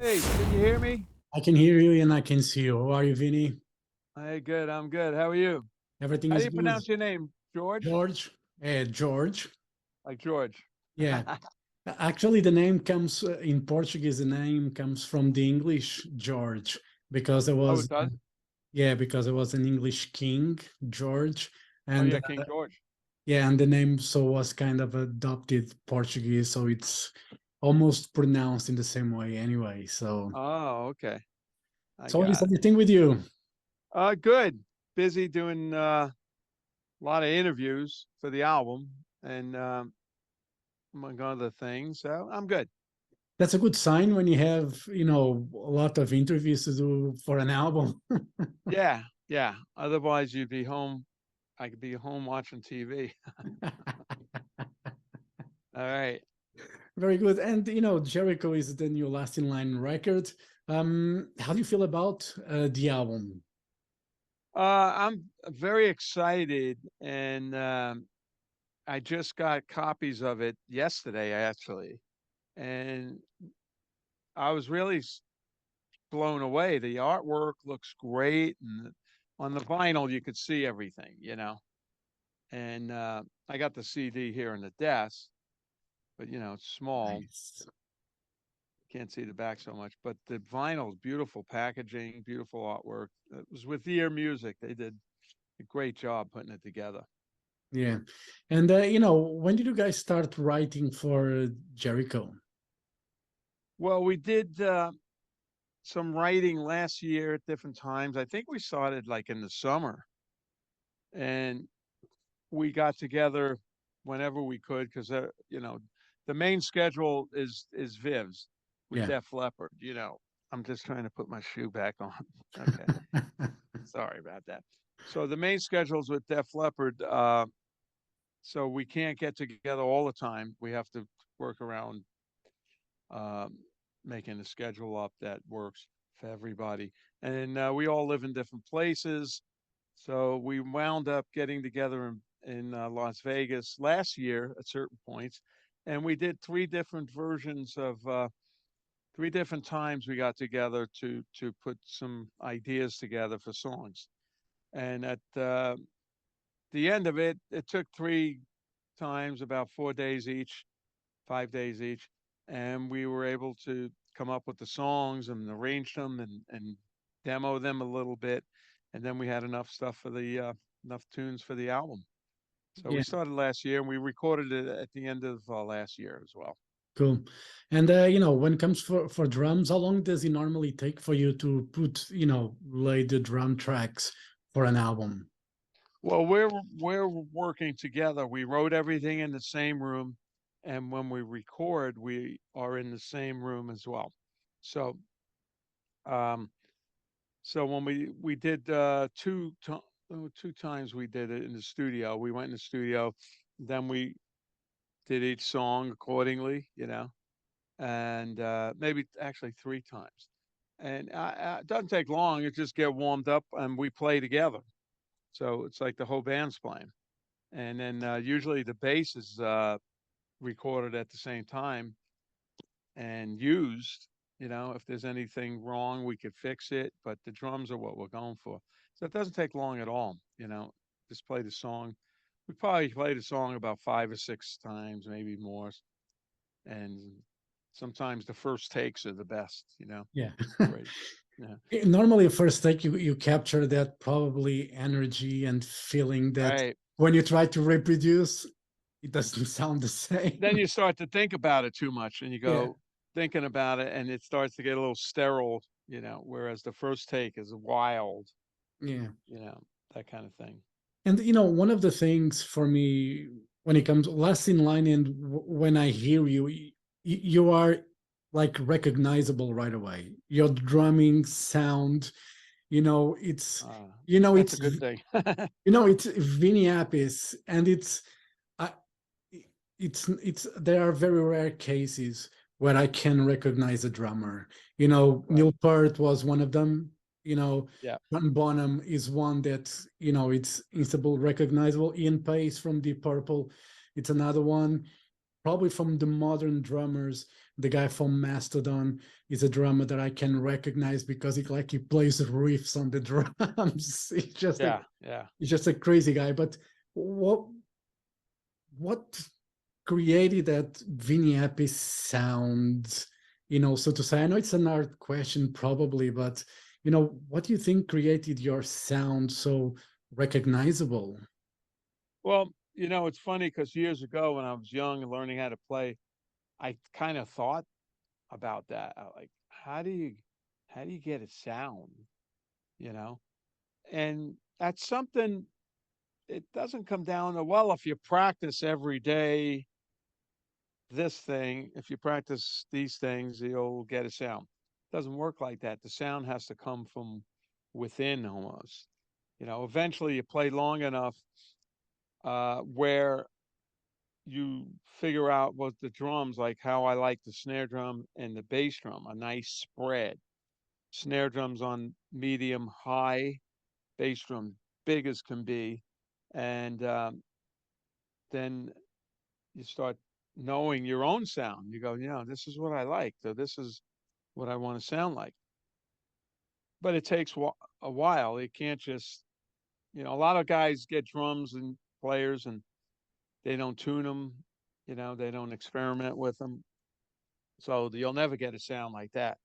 Hey, can you hear me? I can hear you and I can see you. How are you, Vinny? Hey, good. I'm good. How are you? Everything How do is you good. pronounce your name? George? George? George. Like George. Yeah. Actually, the name comes in Portuguese, the name comes from the English George because there Oh, it was, does? yeah, because there was an English king, George. Oh, And yeah, King George. yeah, and the name so was kind of adopted Portuguese. So it's almost pronounced in the same way anyway. Oh, okay. I So is got it. everything with you? Good. Busy doing a lot of interviews for the album and among other things. So I'm good. That's a good sign when you have, a lot of interviews to do for an album. Yeah, yeah. Otherwise, you'd be home. I could be home watching TV. All right. Very good. And Jericho is the new Last in Line record. How do you feel about the album? I'm very excited, and I just got copies of it yesterday, actually, and I was really blown away. The artwork looks great, and on the vinyl you could see everything. And I got the CD here in the desk, but it's small, Nice. can't see the back so much. But the vinyl is beautiful packaging, beautiful artwork. It was with Ear Music; they did a great job putting it together. Yeah. And when did you guys start writing for Jericho? Well, we did some writing last year at different times. I think we started like in the summer, and we got together whenever we could because the main schedule is Viv's with Yeah. Def Leppard. I'm just trying to put my shoe back on. Okay, sorry about that. So the main schedule's with Def Leppard. So we can't get together all the time. We have to work around um, making a schedule up that works for everybody. And we all live in different places. So we wound up getting together in Las Vegas last year at certain points. And we did three different versions of three different times we got together to put some ideas together for songs. And at the end of it, it took three times, about 4 days each, 5 days each, and we were able to come up with the songs and arrange them and demo them a little bit, and then we had enough stuff for the enough tunes for the album. So we Yeah, started last year, and we recorded it at the end of last year as well. cool. And when it comes for drums, how long does it normally take for you to put, lay the drum tracks for an album? Well, we're working together. We wrote everything in the same room, and when we record, we are in the same room as well. So um, So when we did two times we did it in the studio. We went in the studio, then we did each song accordingly, and maybe actually three times. And it doesn't take long. It just get warmed up and we play together. So it's like the whole band's playing. And then usually the bass is recorded at the same time and used. If there's anything wrong, we could fix it. But the drums are what we're going for. So it doesn't take long at all. Just play the song. We probably played the song about 5 or 6 times, maybe more. And sometimes the first takes are the best. Yeah. Great. Yeah. Normally, first take you capture that probably energy and feeling that Right. when you try to reproduce, it doesn't sound the same. Then you start to think about it too much and you Yeah, go thinking about it and it starts to get a little sterile, whereas the first take is wild, yeah. you know, that kind of thing. And one of the things for me when it comes last in line, and when I hear you, you are like recognizable right away. Your drumming sound, it's That's a it's good thing. it's Vinny Appice, and I, it's there are very rare cases where I can recognize a drummer. Right. Neil Peart was one of them. Yeah. John Bonham is one that it's instantly recognizable. Ian Pace from Deep Purple, it's another one. probably from the modern drummers, the guy from Mastodon is a drummer that I can recognize because he plays riffs on the drums. Yeah, yeah. He's just a crazy guy. But what created that Vinny Appice sound, so to say? I know it's an art question probably, but what do you think created your sound so recognizable? Well, it's funny because years ago when I was young and learning how to play, I kind of thought about that. Like, how do you get a sound, you know? And that's something, it doesn't come down to, well, if you practice every day this thing, if you practice these things, you'll get a sound. It doesn't work like that. The sound has to come from within almost. Eventually you play long enough where you figure out what the drums, like how I like the snare drum and the bass drum, a nice spread. Snare drums on medium, high, bass drum big as can be, and then you start knowing your own sound. You go, this is what I like, so this is what I want to sound like. But it takes a while. It can't just, a lot of guys get drums and players and they don't tune them, they don't experiment with them. So you'll never get a sound like that.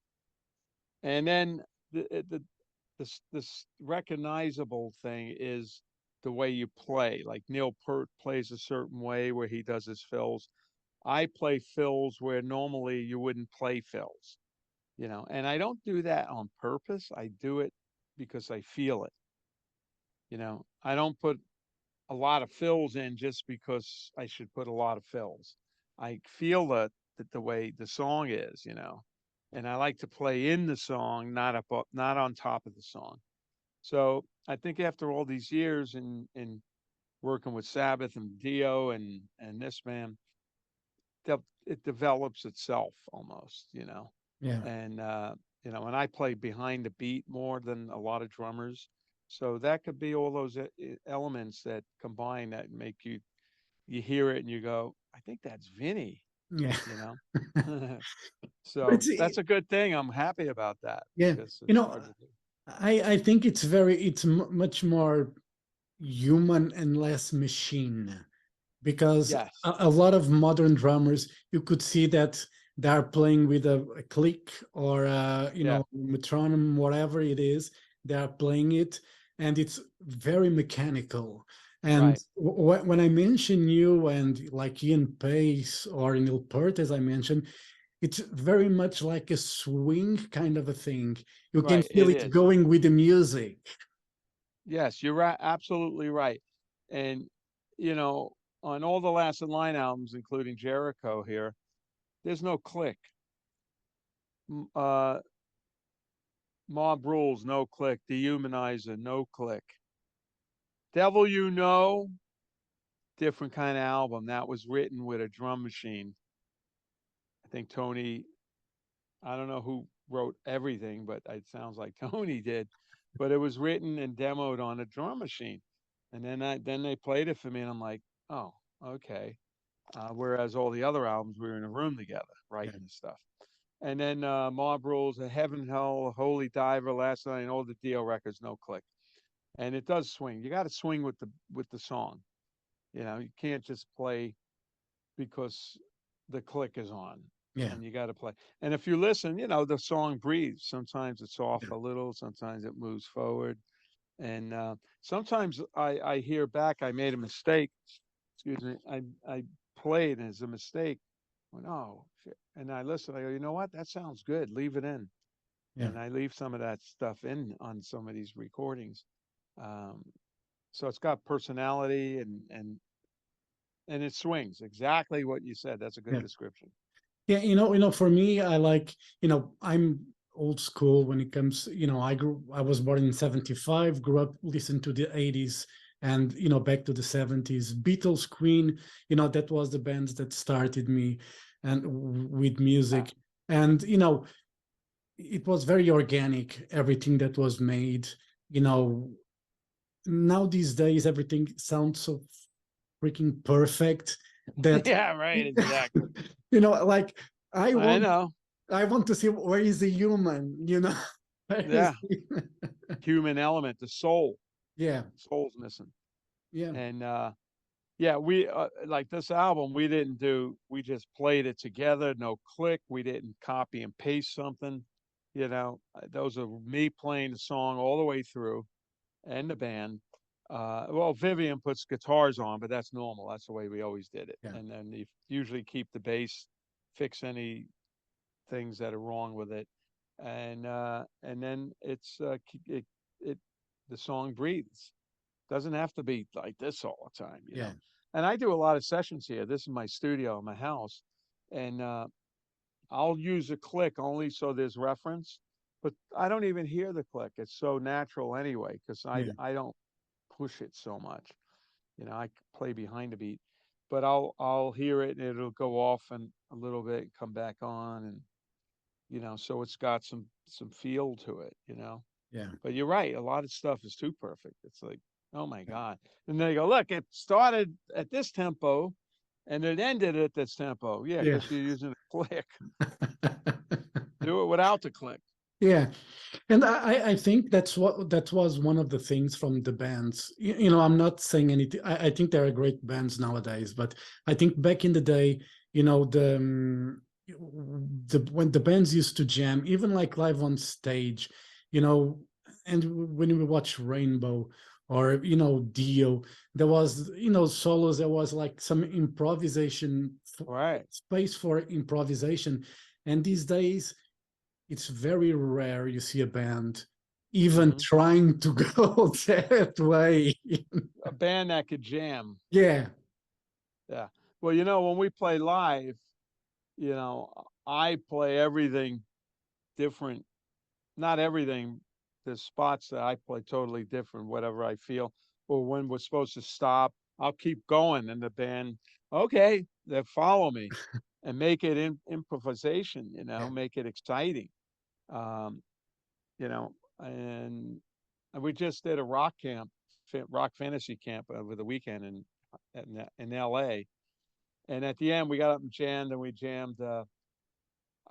And then this recognizable thing is the way you play. Like Neil Peart plays a certain way where he does his fills. I play fills where normally you wouldn't play fills, and I don't do that on purpose. I do it because I feel it. I don't put a lot of fills in just because I should put a lot of fills. I feel that the way the song is, and I like to play in the song, not on top of the song. So I think after all these years in working with Sabbath and Dio and this man, it develops itself almost, Yeah. and and I play behind the beat more than a lot of drummers. So that could be all those elements that combine that make you hear it and you go, I think that's Vinny, Yeah. you know. But So that's a good thing. I'm happy about that yeah, because it's hard to do. I think it's much more human and less machine, because Yes. a lot of modern drummers, you could see that they're playing with a click or Yeah. metronome, whatever it is, they're playing it, and it's very mechanical. And Right. when I mention you and like Ian Pace or Neil Peart, as I mentioned, it's very much like a swing kind of a thing. You can Right. feel It it is. going with the music. Yes, you're right. Absolutely right. And you know, on all the Last in Line albums, including Jericho here, there's no click. Uh, Mob Rules, no click. Dehumanizer, no click. Devil You Know, different kind of album. That was written with a drum machine. I think Tony, I don't know who wrote everything, but it sounds like Tony did. But it was written and demoed on a drum machine. And then they played it for me, and I'm like, oh, okay. Whereas all the other albums, we were in a room together Yeah, writing this stuff. And then Mob Rules, Heaven, Hell, Holy Diver, Last Night, and all the Dio records, no click. And it does swing. You got to swing with the song. You can't just play because the click is on, yeah, and you got to play. And if you listen, the song breathes. Sometimes it's off yeah, a little, sometimes it moves forward, and sometimes I hear back I made a mistake. Excuse me. I played as a mistake. Went, oh, shit. And I listen. I go, you know what? That sounds good. Leave it in. yeah. And I leave some of that stuff in on some of these recordings. Um, so it's got personality and it swings. Exactly what you said. That's a good Yeah. description. Yeah, for me, I like, I'm old school when it comes, I was born in 75, grew up listening to the 80s and, back to the 70s. Beatles, Queen, that was the bands that started me and with Yeah. music. And, it was very organic, everything that was made, you know, now these days everything sounds so freaking perfect, that Yeah, right, exactly. like I I want know. I want to see where is the human, where is Yeah, human element, the soul. yeah, Soul's missing. yeah, And yeah, we like this album. We just played it together. No click. We didn't copy and paste something. Those are me playing the song all the way through, and the band. Well, Vivian puts guitars on, but that's normal. That's the way we always did it. yeah, And then you usually keep the bass, fix any things that are wrong with it, and then it the song breathes. Doesn't have to be like this all the time, yeah, And I do a lot of sessions here. This is my studio in my house, and I'll use a click only so there's reference, but I don't even hear the click. It's so natural anyway because yeah, I don't push it so much. I play behind the beat, but I'll hear it and it'll go off and a little bit and come back on, and so it's got some feel to it. yeah, But you're right, a lot of stuff is too perfect. It's like, oh my God. And then you go, look, it started at this tempo and it ended at this tempo. Yeah, yeah. because you're using a click. Do it without the click. Yeah, and I think that was one of the things from the bands. I'm not saying anything. I think there are great bands nowadays, but I think back in the day, the when the bands used to jam, even like live on stage, you know, and when we watch Rainbow or Dio, there was solos. There was like some improvisation, Right. space for improvisation, and these days it's very rare you see a band even Hmm. trying to go that way. A band that could jam. Yeah, Yeah. Well, when we play live, you know, I play everything different. Not everything. There's spots that I play totally different, whatever I feel. Or when we're supposed to stop, I'll keep going. And the band, okay, they follow me and make it improvisation, yeah, make it exciting. Um, you know, and we just did a rock camp, rock fantasy camp over the weekend in LA. And at the end, we got up and jammed, and we jammed A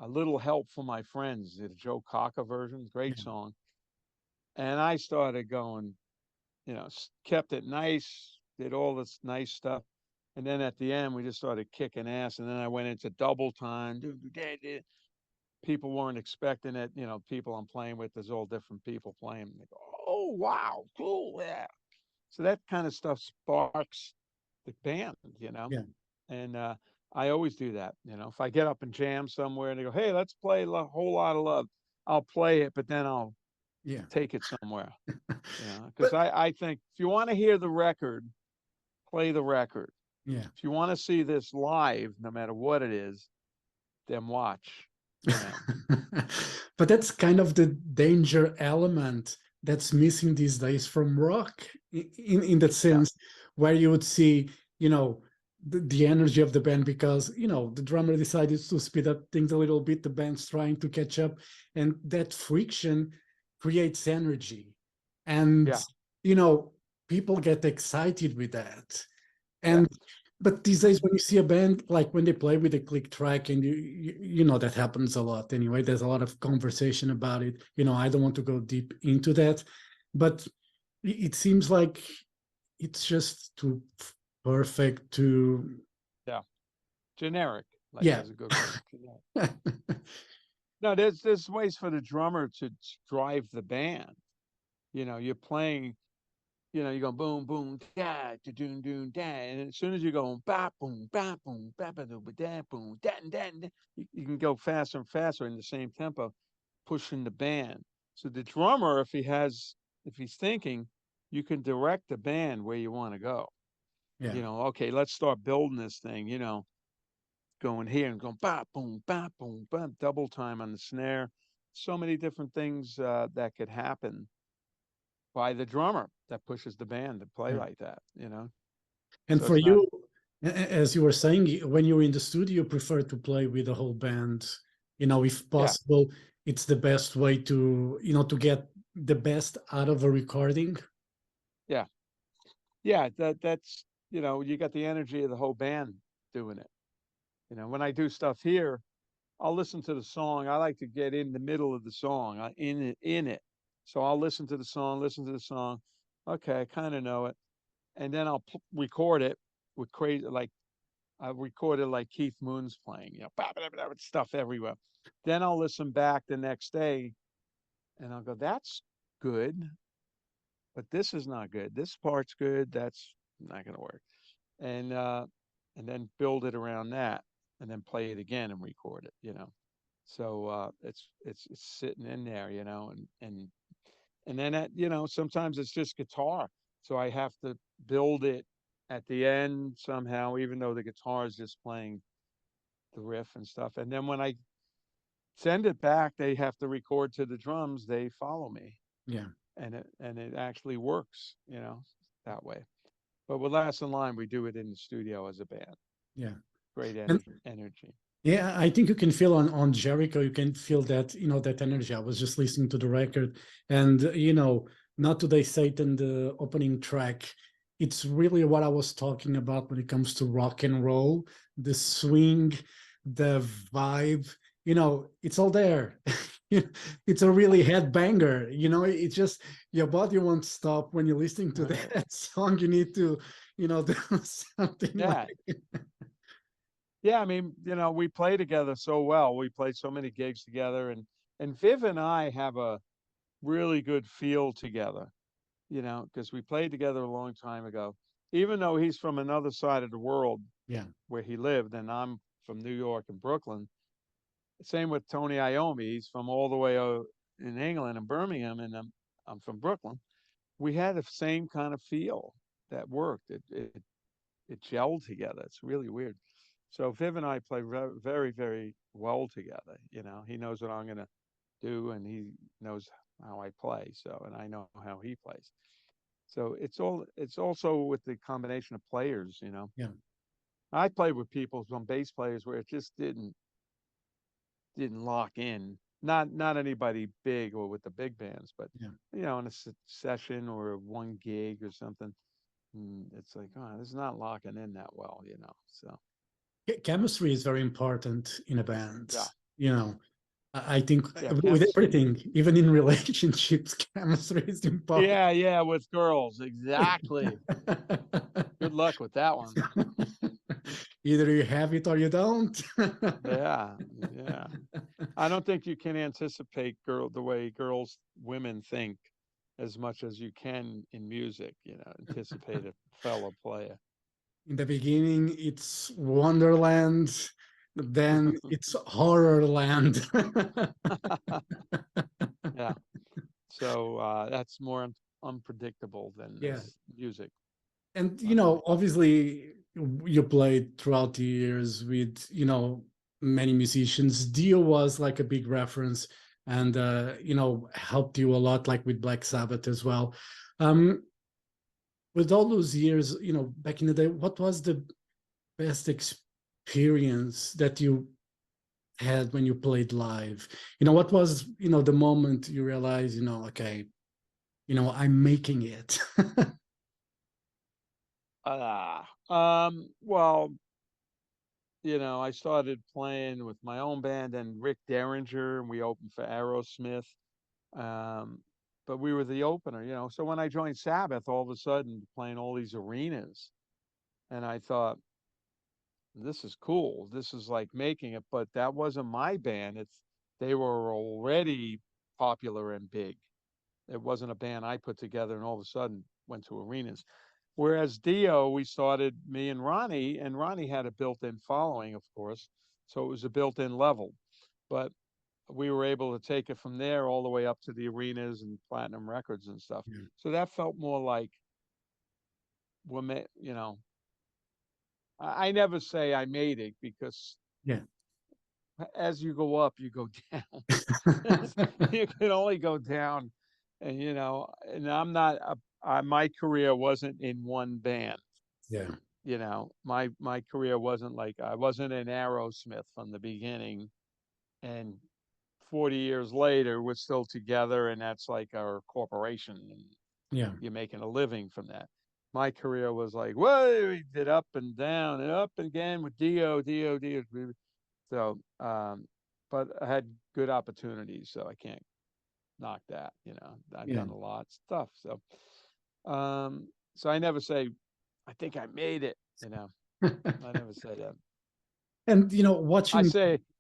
Little Help from My Friends, the Joe Cocker version, great yeah, song. And I started going, kept it nice, did all this nice stuff. And then at the end, we just started kicking ass. And then I went into double time. People weren't expecting it. People I'm playing with, there's all different people playing. They go, oh, wow, cool. Yeah. So that kind of stuff sparks the band, yeah, and I always do that. If I get up and jam somewhere and they go, hey, let's play a whole lot of love, I'll play it, but then I'll yeah. take it somewhere, because But I think if you want to hear the record, play the record. yeah, If you want to see this live, no matter what it is, then watch. but that's kind of the danger element that's missing these days from rock, in that Yeah, sense, where you would see, the energy of the band, because the drummer decided to speed up things a little bit, the band's trying to catch up, and that friction creates energy, and yeah, people get excited with that. yeah. And but these days, when you see a band, like when they play with a click track, and that happens a lot anyway. There's a lot of conversation about it. I don't want to go deep into that, but it seems like it's just too perfect to, Yeah. Generic, like yeah. is a good word. Generic. No, there's ways for the drummer to drive the band. You're playing, you go boom, boom, da, da, doon, doon, da. And as soon as you go ba, boom, ba, boom, ba, ba, da, da, boom, da, da, da, you can go faster and faster in the same tempo, pushing the band. So the drummer, if he's thinking, you can direct the band where you want to go. Yeah. Okay, let's start building this thing, going here and going ba, boom, ba, double time on the snare. So many different things that could happen by the drummer that pushes the band to play Yeah. like that. And So for it's not, you, as you were saying, when you're in the studio, you prefer to play with the whole band. If yeah, possible, it's the best way to get the best out of a recording. yeah, yeah. That's you got the energy of the whole band doing it. You know, when I do stuff here, I'll listen to the song. I like to get in the middle of the song, in it. So I'll listen to the song, listen to the song. Okay, I kind of know it, and then I'll record it with crazy, like I recorded like Keith Moon's playing, you know, stuff everywhere. Then I'll listen back the next day, and I'll go, "That's good, but this is not good. This part's good. That's not going to work." And then build it around that, and then play it again and record it. You know, so it's sitting in there, you know, and then you know, sometimes it's just guitar, so I have to build it at the end somehow, even though the guitar is just playing the riff and stuff. And then when I send it back, they have to record to the drums. They follow me, Yeah. and it actually works, you know, that way. But with Last in Line, we do it in the studio as a band. Yeah. Great And energy. yeah, I think you can feel on Jericho, you can feel that, you know, that energy. I was just listening to the record, and you know, not today Satan, the opening track, it's really what I was talking about when it comes to rock and roll, the swing, the vibe, you know, it's all there. It's a really headbanger, you know, it's just your body won't stop when you're listening to that song. You need to, you know, do something Yeah. like Yeah, I mean, you know, we play together so well. We play so many gigs together, and Viv and I have a really good feel together, you know, because we played together a long time ago. Even though he's from another side of the world yeah, where he lived, and I'm from New York and Brooklyn. Same with Tony Iommi. He's from all the way in England and Birmingham, and I'm from Brooklyn. We had the same kind of feel that worked. It gelled together. It's really weird. So Viv and I play very, very well together. You know, he knows what I'm gonna do, and he knows how I play. So, and I know how he plays. So it's also with the combination of players. You know, yeah. I played with people, some bass players, where it just didn't lock in. Not anybody big or with the big bands, but Yeah. you know, in a session or one gig or something, it's like, oh, this is not locking in that well. You know, so. Chemistry is very important in a band. Yeah. You know, I think Yeah, with chemistry. everything, even in relationships, chemistry is important. Yeah, yeah, with girls, exactly. Good luck with that one. Either you have it or you don't. Yeah, yeah. I don't think you can anticipate the way women think as much as you can in music, you know, anticipate a fellow player. In the beginning, it's Wonderland, then it's Horrorland. Yeah. So that's more unpredictable than Yeah. this music. And you know, Unlike, obviously you played throughout the years with, you know, many musicians. Dio was like a big reference, and you know, helped you a lot, like with Black Sabbath as well. um with all those years, you know, back in the day, what was the best experience that you had when you played live? You know, what was, you know, the moment you realized, you know, okay, you know, I'm making it? well, you know, I started playing with my own band and Rick Derringer, and we opened for Aerosmith. Um, but we were the opener, you know. So when I joined Sabbath, all of a sudden playing all these arenas, and I thought, this is cool. This is like making it, but that wasn't my band. They were already popular and big. It wasn't a band I put together and all of a sudden went to arenas. Whereas Dio, we started me and Ronnie had a built-in following, of course, so it was a built-in level. But we were able to take it from there all the way up to the arenas and platinum records and stuff. Yeah. So that felt more like, you know, I never say I made it because Yeah. as you go up, you go down. You can only go down, and you know, and I'm not. My career wasn't in one band. Yeah. You know, my career wasn't like I wasn't in Aerosmith from the beginning, and 40 years later we're still together, and that's like our corporation, and Yeah. you're making a living from that. my career was like, whoa, we did up and down and up and again with Dio, Dio, Dio. So, but I had good opportunities, so I can't knock that. You know, I've Yeah. done a lot of stuff. So I never say, I think I made it. You know, I never say that. And watching.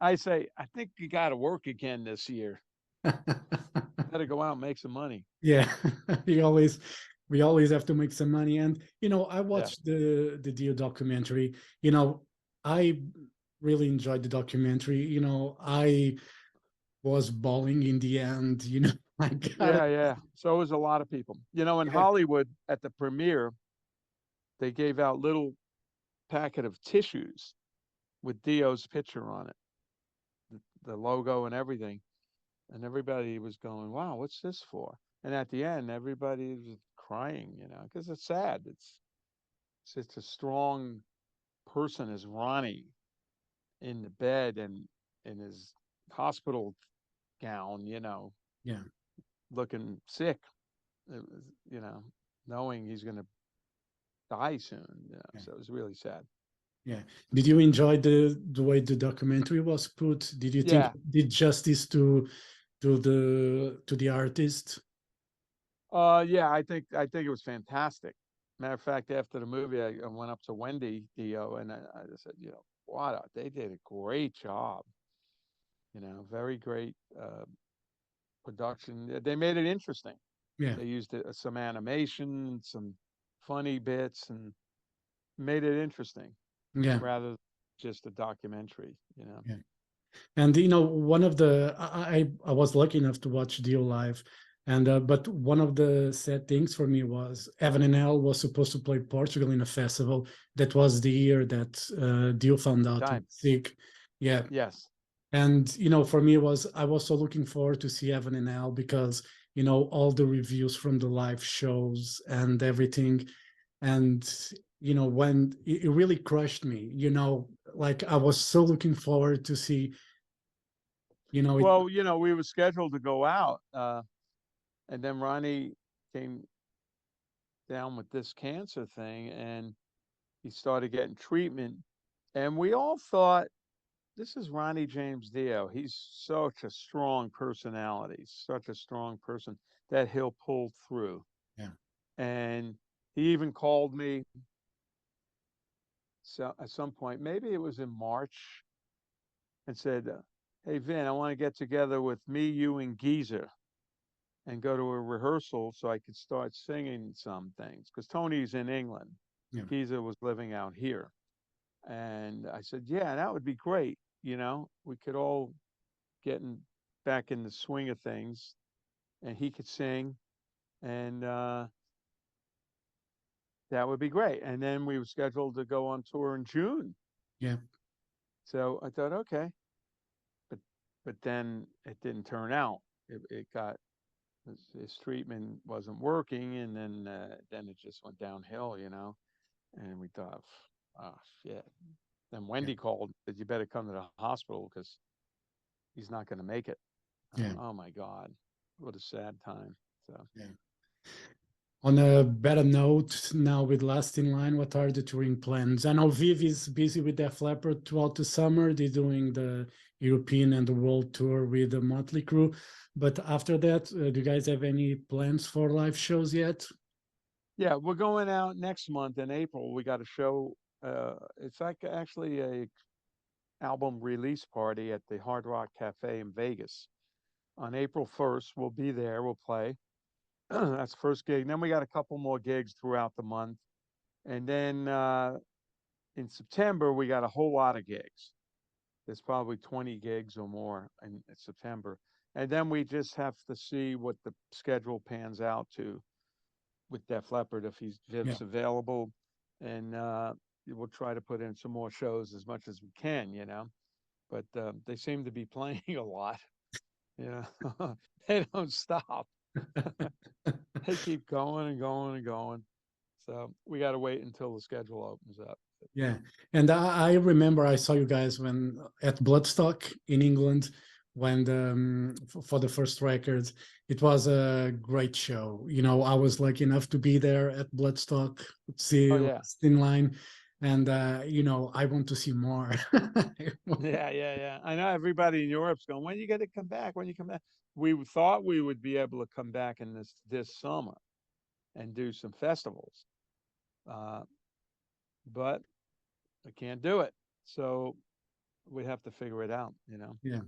I say, I think you got to work again this year. Got to go out and make some money. Yeah, we always have to make some money. And I Yeah. watched the Dio documentary. I really enjoyed the documentary. I was bawling in the end. I got it. Yeah, yeah. So was a lot of people. You know, in Yeah, Hollywood at the premiere, they gave out little packet of tissues with Dio's picture on it, the logo and everything. And everybody was going, "Wow, what's this for?" And at the end, everybody was crying, you know, because it's sad. It's such a strong person as Ronnie in the bed and in his hospital gown, you know, yeah, looking sick. It was, you know, knowing he's going to die soon. You know, yeah, so it was really sad. yeah. Did you enjoy the way the documentary was put? Did you think Yeah. it did justice to the artist? Yeah. I think it was fantastic. Matter of fact, after the movie, I went up to Wendy Dio and I said, you know, what they did a great job. You know, very great production. They made it interesting. Yeah, They used some animation, some funny bits, and made it interesting yeah, rather than just a documentary. You know. yeah. And one of the I was lucky enough to watch Dio live, and but one of the sad things for me was Evan and Al was supposed to play Portugal in a festival. That was the year that Dio found out he was Time. sick. Yeah, Yes. and for me I was so looking forward to see Evan and Al because all the reviews from the live shows and everything, and when it really crushed me. Like I was so looking forward to see it. Well, you know, we were scheduled to go out, and then Ronnie came down with this cancer thing, and he started getting treatment, and we all thought this is Ronnie James Dio. He's such a strong personality, such a strong person that he'll pull through. Yeah, And he even called me so at some point, maybe it was in March, and said, "Hey Vin, I want to get together with me, you, and Geezer, and go to a rehearsal so I could start singing some things." Because Tony's in England, yeah, Geezer was living out here, and I said, "Yeah, that would be great. You know, we could all get back in the swing of things, and he could sing, and that would be great." And then we were scheduled to go on tour in June. yeah, So I thought, okay, but then it didn't turn out. It got his treatment wasn't working, and then it just went downhill, you know. And we thought, oh shit. Then yeah, Wendy called that you better come to the hospital because he's not going to make it. yeah, Oh my God, what a sad time. So yeah. On a better note, now with Last in Line, what are the touring plans? I know Viv is busy with Def Leppard throughout the summer. They're doing the European and the world tour with the Motley Crue. But after that, do you guys have any plans for live shows yet? yeah, we're going out next month in April. We got a show. It's like actually a album release party at the Hard Rock Cafe in Vegas on April 1st. We'll be there. We'll play. That's the first gig. And then we got a couple more gigs throughout the month. And then in September, we got a whole lot of gigs. There's probably 20 gigs or more in September. And then we just have to see what the schedule pans out to with Def Leppard if Yeah, Viv's available. And we'll try to put in some more shows as much as we can, you know. But they seem to be playing a lot. You know, they don't stop. They keep going and going and going. So we got to wait until the schedule opens up. yeah. And I remember I saw you guys when at Bloodstock in England when for the first record. It was a great show. You know, I was lucky enough to be there at Bloodstock, Oh see yeah. Last in Line, and you know, I want to see more. Yeah, yeah, yeah. I know everybody in Europe's going, when you gonna come back? When you come back? We thought we would be able to come back in this summer and do some festivals. Uh, but I can't do it. So we have to figure it out, you know. Yeah.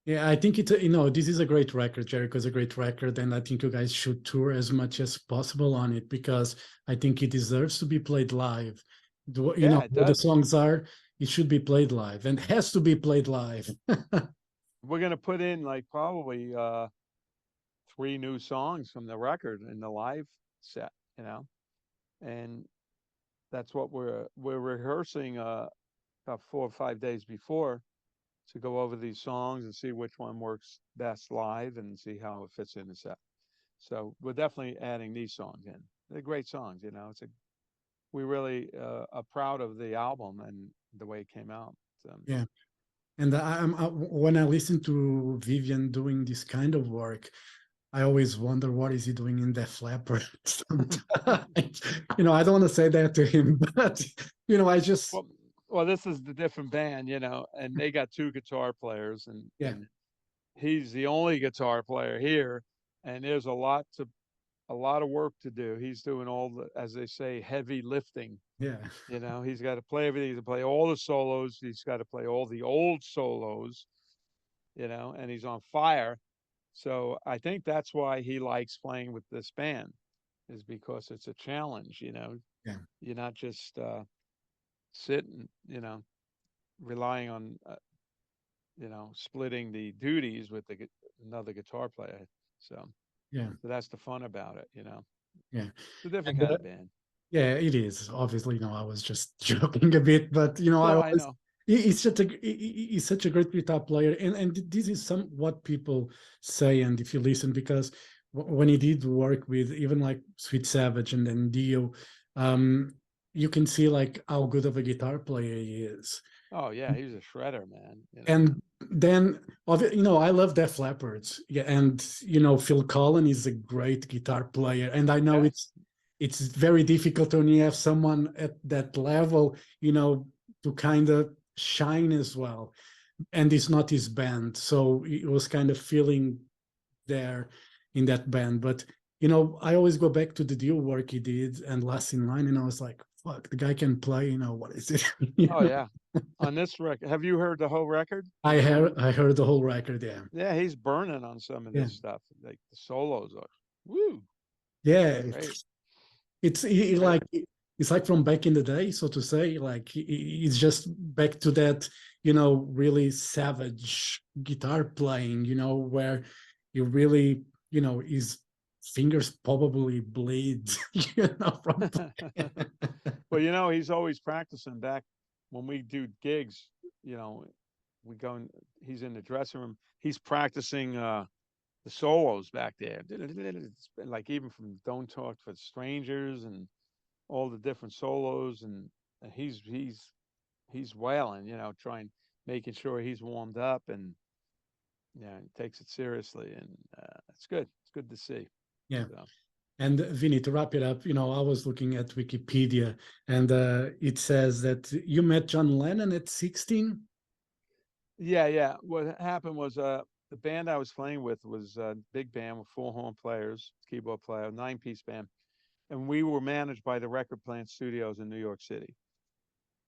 Yeah, I think it's you know, this is a great record. Jericho is a great record, and I think you guys should tour as much as possible on it because I think it deserves to be played live. You know, Yeah, it what the does. songs are, it should be played live and has to be played live. We're gonna put in like probably three new songs from the record in the live set, you know, and that's what we're rehearsing about 4 or 5 days before to go over these songs and see which one works best live and see how it fits in the set. So we're definitely adding these songs in. They're great songs, you know. We really are proud of the album and the way it came out. Yeah. And when I listen to Vivian doing this kind of work, I always wonder what is he doing in Def Leppard. Sometimes. You know, I don't want to say that to him, but you know, I just well, well, this is the different band, you know, and they got two guitar players, yeah, and he's the only guitar player here, and there's a lot of work to do. He's doing all the, as they say, heavy lifting. yeah, You know, he's got to play everything. He's got to play all the solos. He's got to play all the old solos. You know, and he's on fire. So I think that's why he likes playing with this band, is because it's a challenge. You know, yeah. you're not just sitting. You know, relying on splitting the duties with another guitar player. So, Yeah, so that's the fun about it. You know, yeah. it's a different And kind of band. yeah, it is. Obviously, you know, I was just joking a bit, but you know, I No, I always know. he's such a great guitar player, and this is some what people say, and if you listen, because when he did work with even like Sweet Savage and then Dio, um, you can see like how good of a guitar player he is. Oh yeah, he was a shredder, man. You know. And then you know, I love Def Leppard's, yeah, and you know, Phil Collen is a great guitar player, and I know Yes. it's very difficult when you have someone at that level, you know, to kind of shine as well, and it's not his band, so it was kind of feeling there in that band. But you know, I always go back to the Dio work he did and Last in Line, and I was like, fuck, the guy can play, you know, what is it? You Oh know? yeah. On this record, have you heard the whole record? I heard the whole record, yeah. Yeah, he's burning on some of Yeah. this stuff. Like the solos are, woo, Yeah, great, it's great. like it's like from back in the day, so to say. Like it's just back to that, you know, really savage guitar playing. You know, where you really, you know, his fingers probably bleed. You know, from Well, you know, he's always practicing back when we do gigs, you know, we go and he's in the dressing room. He's practicing the solos back there. It's been like even from Don't Talk for Strangers and all the different solos and he's wailing, you know, trying making sure he's warmed up and yeah, he takes it seriously and it's good. It's good to see. yeah. So And Vinny, to wrap it up, you know, I was looking at Wikipedia, and it says that you met John Lennon at 16. yeah, yeah. What happened was the band I was playing with was a big band with four horn players, keyboard player, 9-piece band. And we were managed by the Record Plant Studios in New York City.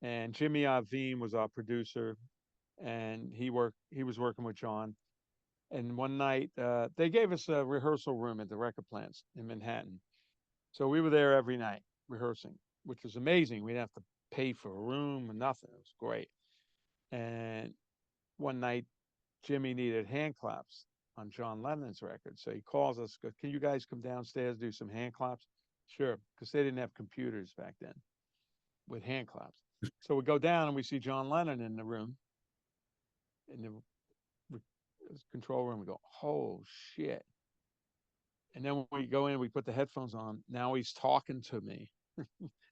And Jimmy Iovine was our producer, and he was working with John. And one night, they gave us a rehearsal room at the Record Plants in Manhattan. So we were there every night rehearsing, which was amazing. We didn't have to pay for a room or nothing. It was great. And one night, Jimmy needed hand claps on John Lennon's record. So he calls us, goes, can you guys come downstairs, do some hand claps? Sure, because they didn't have computers back then with hand claps. So we go down and we see John Lennon in the room, in the control room. We go, oh shit. And then when we go in, we put the headphones on. Now he's talking to me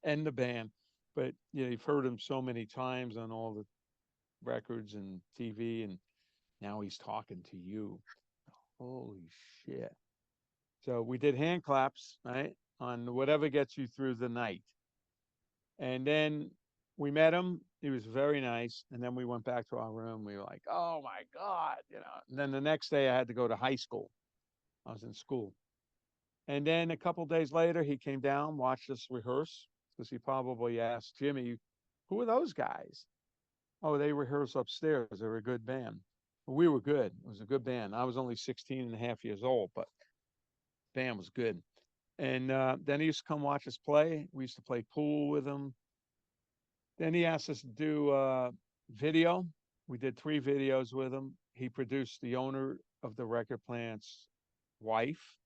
and the band. But you know, you've heard him so many times on all the records and TV, and Now he's talking to you. Holy shit. So we did hand claps, right? On whatever gets you through the night. And then we met him. He was very nice. And then we went back to our room. We were like, oh my God, you know. And then the next day I had to go to high school. I was in school. And then a couple days later, he came down, watched us rehearse, because he probably asked Jimmy, who are those guys? Oh, they rehearse upstairs. They were a good band. We were good. It was a good band. I was only 16 and a half years old, but band was good. And then he used to come watch us play. We used to play pool with him. Then he asked us to do video. We did 3 videos with him. He produced the owner of the record plant's wife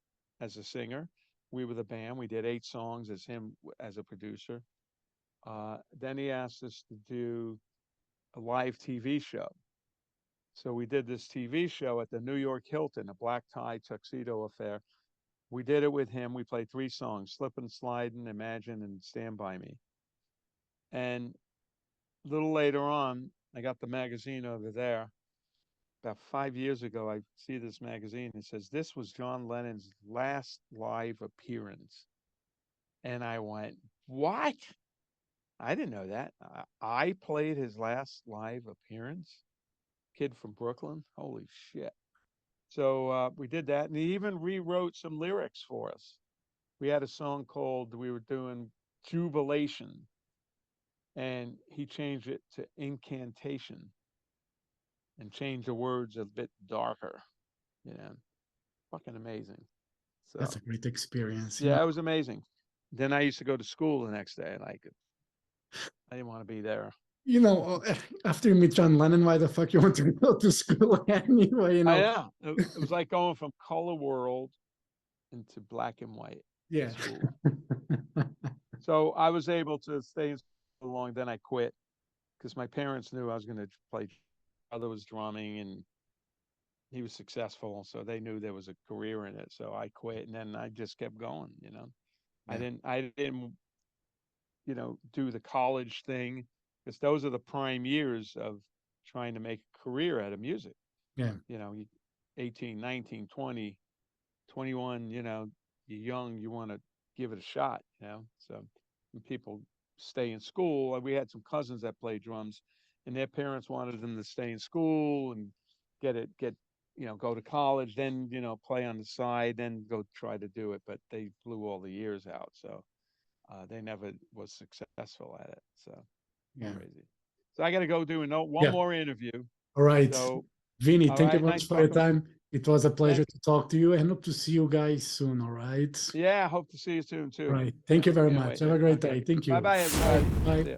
as a singer. We were the band. We did 8 songs as him as a producer. Then he asked us to do a live TV show. So we did this TV show at the New York Hilton, a black tie tuxedo affair. We did it with him. We played 3 songs, Slippin' Slidin', Imagine, and Stand By Me. And a little later on, I got the magazine over there. About 5 years ago, I see this magazine. It says, this was John Lennon's last live appearance. And I went, what? I didn't know that. I played his last live appearance. Kid from Brooklyn. Holy shit. So we did that. And he even rewrote some lyrics for us. We had a song called, we were doing Jubilation. And he changed it to Incantation and changed the words a bit darker. You know, fucking amazing. So That's a great experience. yeah, it was amazing. Then I used to go to school the next day. Like, I didn't want to be there. You know, after you meet John Lennon, why the fuck you want to go to school anyway? You know, I know. It was like going from color world into black and white. Yeah. School. So I was able to stay in school long. Then I quit because my parents knew I was going to play. Brother was drumming and he was successful, so they knew there was a career in it. So I quit, and then I just kept going. You know, Yeah. I didn't, you know, do the college thing, because those are the prime years of trying to make a career out of music. Yeah. You know, 18, 19, 20, 21, you know, you're young, you want to give it a shot, you know. So when people stay in school, we had some cousins that played drums, and their parents wanted them to stay in school and get, you know, go to college, then, you know, play on the side, then go try to do it. But they blew all the years out. So they never was successful at it. So Yeah. crazy. So I got to go do one Yeah. more interview. All right. So, Vinny, all thank you right, much nice for your talking. time. It was a pleasure to talk to you, and hope to see you guys soon. All right. Yeah, hope to see you soon too. Right. Thank you very Can't much. wait. Have a great Okay. day. Thank you. Bye-bye, everybody. Bye. See ya.